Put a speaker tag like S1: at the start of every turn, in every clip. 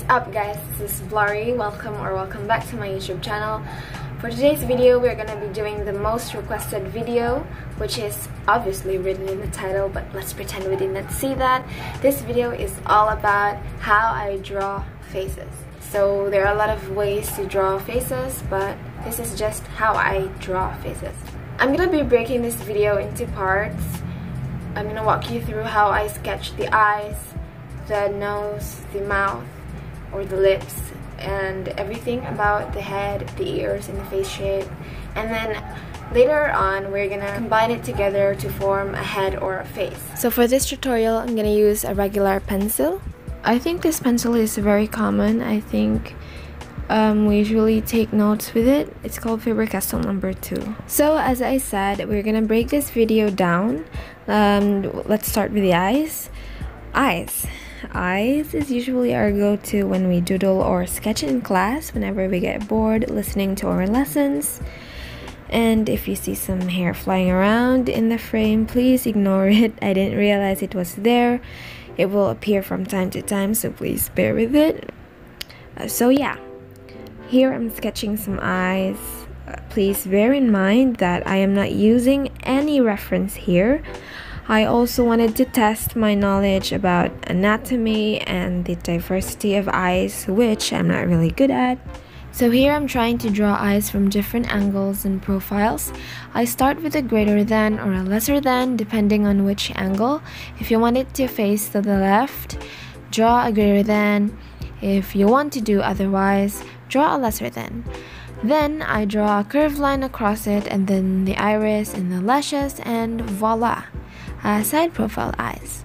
S1: up guys, this is Blurry. Welcome back to my YouTube channel. For today's video, we're gonna be doing the most requested video, which is obviously written in the title, but let's pretend we didn't see that. This video is all about how I draw faces. So there are a lot of ways to draw faces, but this is just how I draw faces. I'm gonna be breaking this video into parts. I'm gonna walk you through how I sketch the eyes, the nose, the mouth, or the lips, and everything about the head, the ears, and the face shape. And then later on, we're gonna combine it together to form a head or a face. So for this tutorial, I'm gonna use a regular pencil. I think this pencil is very common. I think we usually take notes with it. It's called Faber-Castell number 2. So as I said, we're gonna break this video down. Let's start with the eyes. Eyes is usually our go-to when we doodle or sketch in class, whenever we get bored listening to our lessons. And if you see some hair flying around in the frame, please ignore it. I didn't realize it was there. It will appear from time to time, so please bear with it. So yeah, here I'm sketching some eyes. Please bear in mind that I am not using any reference here. I also wanted to test my knowledge about anatomy and the diversity of eyes, which I'm not really good at. So here I'm trying to draw eyes from different angles and profiles. I start with a greater than or a lesser than, depending on which angle. If you want it to face to the left, draw a greater than. If you want to do otherwise, draw a lesser than. Then I draw a curved line across it, and then the iris and the lashes, and voila! Side profile eyes.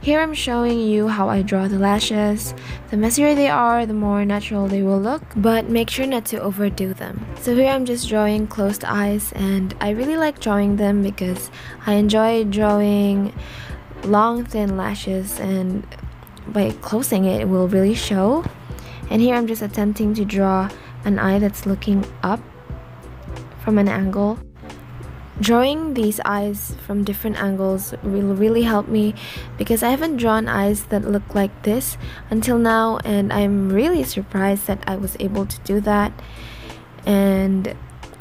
S1: Here I'm showing you how I draw the lashes. The messier they are, the more natural they will look, but make sure not to overdo them. So here I'm just drawing closed eyes, and I really like drawing them because I enjoy drawing long thin lashes, and by closing it, it will really show. And here I'm just attempting to draw an eye that's looking up from an angle. Drawing these eyes from different angles will really help me because I haven't drawn eyes that look like this until now, and I'm really surprised that I was able to do that. And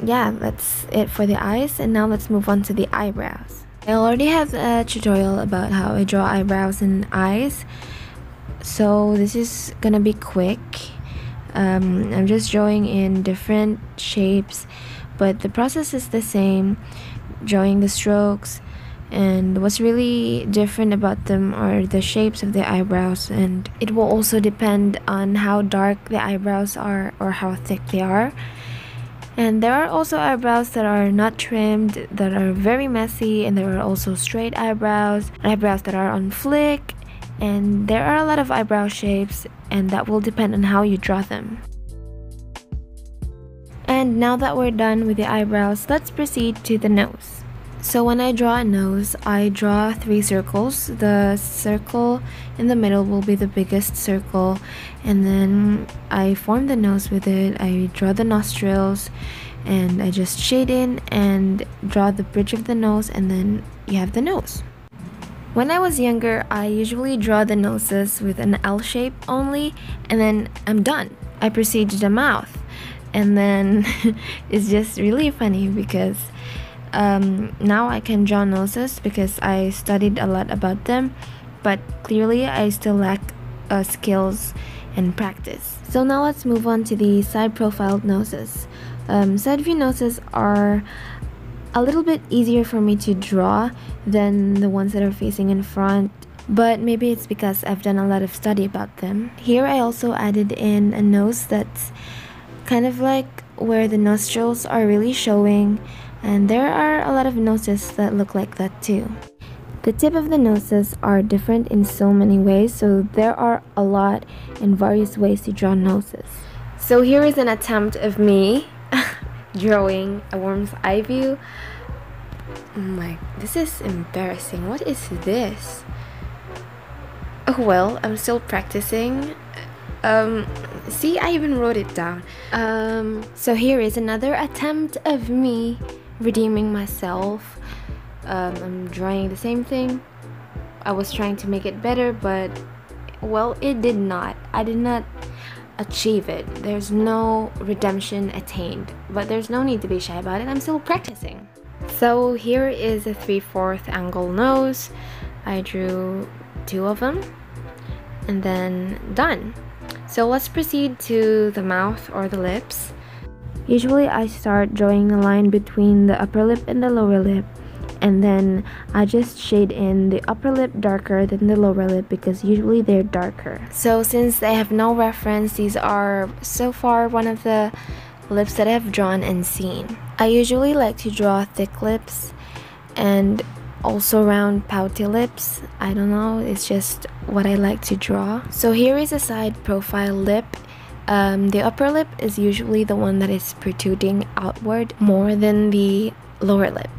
S1: yeah, that's it for the eyes, and now let's move on to the eyebrows. I already have a tutorial about how I draw eyebrows and eyes, so this is gonna be quick. I'm just drawing in different shapes, but the process is the same, drawing the strokes, and what's really different about them are the shapes of the eyebrows, and it will also depend on how dark the eyebrows are or how thick they are. And there are also eyebrows that are not trimmed, that are very messy, and there are also straight eyebrows that are on flick, and there are a lot of eyebrow shapes, and that will depend on how you draw them. And now that we're done with the eyebrows, let's proceed to the nose. So when I draw a nose, I draw 3 circles. The circle in the middle will be the biggest circle, and then I form the nose with it. I draw the nostrils, and I just shade in and draw the bridge of the nose, and then you have the nose. When I was younger, I usually draw the noses with an L shape only, and then I'm done. I proceed to the mouth. And then it's just really funny because now I can draw noses because I studied a lot about them, but clearly I still lack skills and practice. So now let's move on to the side profiled noses. Side view noses are a little bit easier for me to draw than the ones that are facing in front, but maybe it's because I've done a lot of study about them. Here I also added in a nose that's kind of like where the nostrils are really showing, and there are a lot of noses that look like that too. The tip of the noses are different in so many ways, so there are a lot and various ways to draw noses. So here is an attempt of me drawing a worm's eye view. Oh my, this is embarrassing. What is this? Oh well, I'm still practicing. See, I even wrote it down. So here is another attempt of me redeeming myself. I'm drawing the same thing. I was trying to make it better, but well, it did not. I did not achieve it. There's no redemption attained, but there's no need to be shy about it. I'm still practicing. So here is a 3/4 angle nose. I drew 2 of them and then done. So let's proceed to the mouth or the lips. Usually I start drawing the line between the upper lip and the lower lip, and then I just shade in the upper lip darker than the lower lip because usually they're darker. So since I have no reference, these are so far one of the lips that I've drawn and seen. I usually like to draw thick lips and also round pouty lips. I don't know, it's just what I like to draw. So here is a side profile lip. The upper lip is usually the one that is protruding outward more than the lower lip.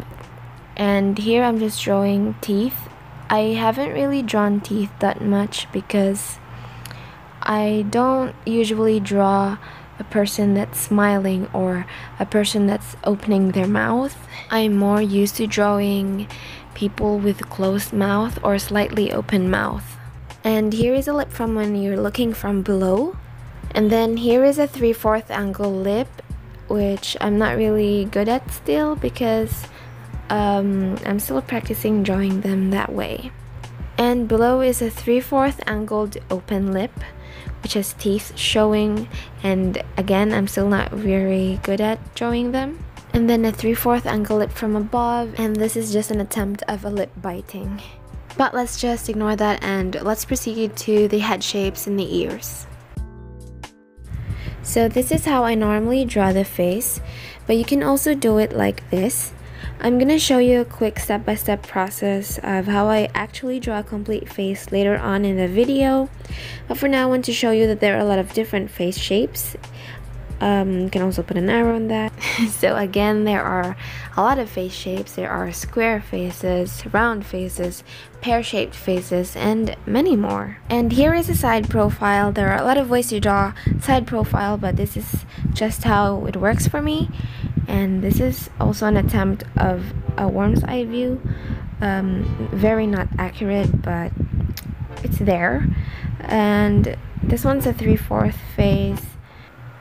S1: And here I'm just drawing teeth. I haven't really drawn teeth that much because I don't usually draw a person that's smiling or a person that's opening their mouth. I'm more used to drawing people with closed mouth or slightly open mouth. And here is a lip from when you're looking from below. And then here is a 3/4 angle lip, which I'm not really good at still because I'm still practicing drawing them that way. And below is a 3/4 angled open lip, which has teeth showing, and again I'm still not very good at drawing them. And then a 3/4 angle lip from above, and this is just an attempt of a lip biting. But let's just ignore that and let's proceed to the head shapes and the ears. So this is how I normally draw the face, but you can also do it like this. I'm gonna show you a quick step-by-step process of how I actually draw a complete face later on in the video. But for now, I want to show you that there are a lot of different face shapes. You can also put an arrow on that. So again, there are a lot of face shapes. There are square faces, round faces, pear-shaped faces, and many more. And here is a side profile. There are a lot of ways to draw side profile, but this is just how it works for me. And this is also an attempt of a worm's eye view. Very not accurate, but it's there. And this one's a 3/4 face.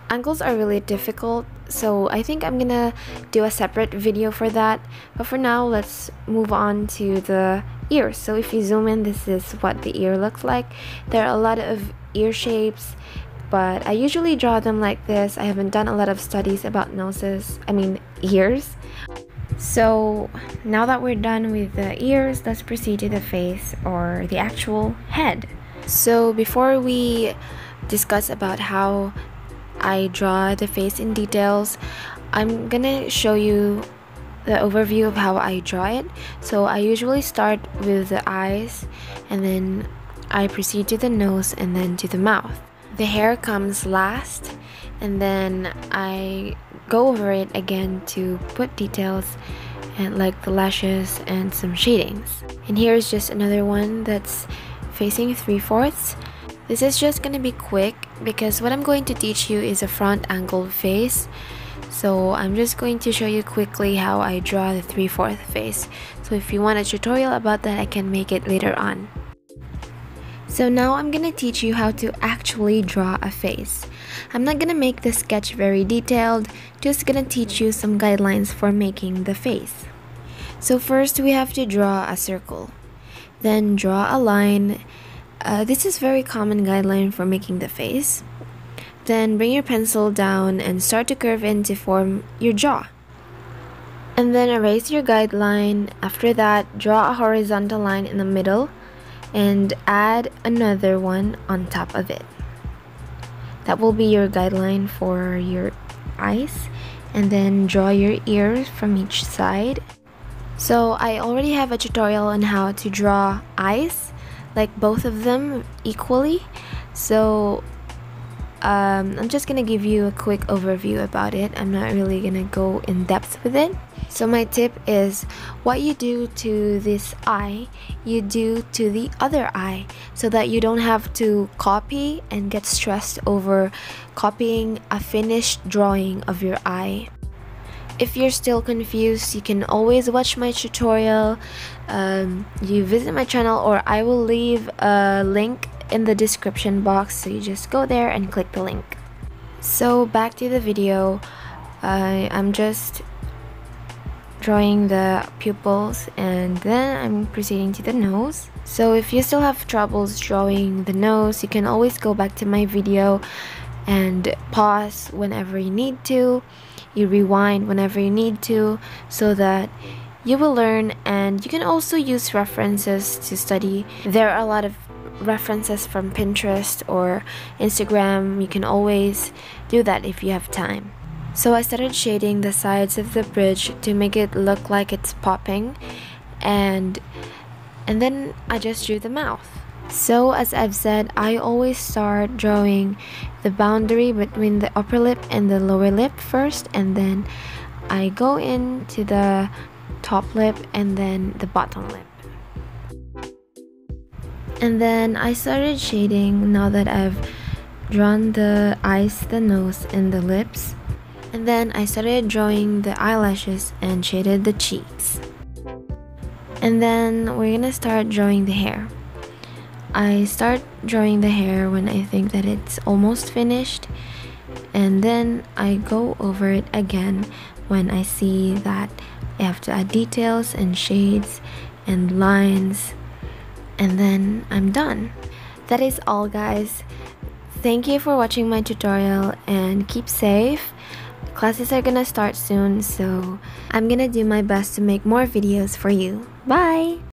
S1: Angles are really difficult, so I think I'm gonna do a separate video for that. But for now, let's move on to the ears. So if you zoom in, this is what the ear looks like. There are a lot of ear shapes, but I usually draw them like this. I haven't done a lot of studies about ears. So now that we're done with the ears, let's proceed to the face or the actual head. So before we discuss about how I draw the face in details, I'm gonna show you the overview of how I draw it. So I usually start with the eyes, and then I proceed to the nose and then to the mouth. The hair comes last, and then I go over it again to put details and like the lashes and some shadings. And here's just another one that's facing 3/4. This is just gonna be quick because what I'm going to teach you is a front angled face. So I'm just going to show you quickly how I draw the 3/4 face. So if you want a tutorial about that, I can make it later on. So now I'm gonna teach you how to actually draw a face. I'm not gonna make the sketch very detailed, just gonna teach you some guidelines for making the face. So first we have to draw a circle. Then draw a line. This is very common guideline for making the face. Then bring your pencil down and start to curve in to form your jaw. And then erase your guideline. After that, draw a horizontal line in the middle and add another one on top of it. That will be your guideline for your eyes. And then draw your ears from each side. So I already have a tutorial on how to draw eyes, like both of them equally. So I'm just gonna give you a quick overview about it. I'm not really gonna go in depth with it. So my tip is, what you do to this eye, you do to the other eye, so that you don't have to copy and get stressed over copying a finished drawing of your eye. If you're still confused, you can always watch my tutorial. You visit my channel, or I will leave a link in the description box, so you just go there and click the link. So back to the video. I'm just drawing the pupils and then I'm proceeding to the nose. So if you still have troubles drawing the nose, you can always go back to my video and pause whenever you need to. You rewind whenever you need to, so that you will learn. And you can also use references to study. There are a lot of references from Pinterest or Instagram. You can always do that if you have time. So I started shading the sides of the bridge to make it look like it's popping, and then I just drew the mouth. So as I've said, I always start drawing the boundary between the upper lip and the lower lip first, and then I go into the top lip and then the bottom lip. And then I started shading now that I've drawn the eyes, the nose, and the lips. And then I started drawing the eyelashes and shaded the cheeks. And then we're gonna start drawing the hair. I start drawing the hair when I think that it's almost finished, and then I go over it again when I see that I have to add details and shades and lines, and then I'm done. That is all, guys. Thank you for watching my tutorial, and keep safe. Classes are gonna start soon, so I'm gonna do my best to make more videos for you. Bye!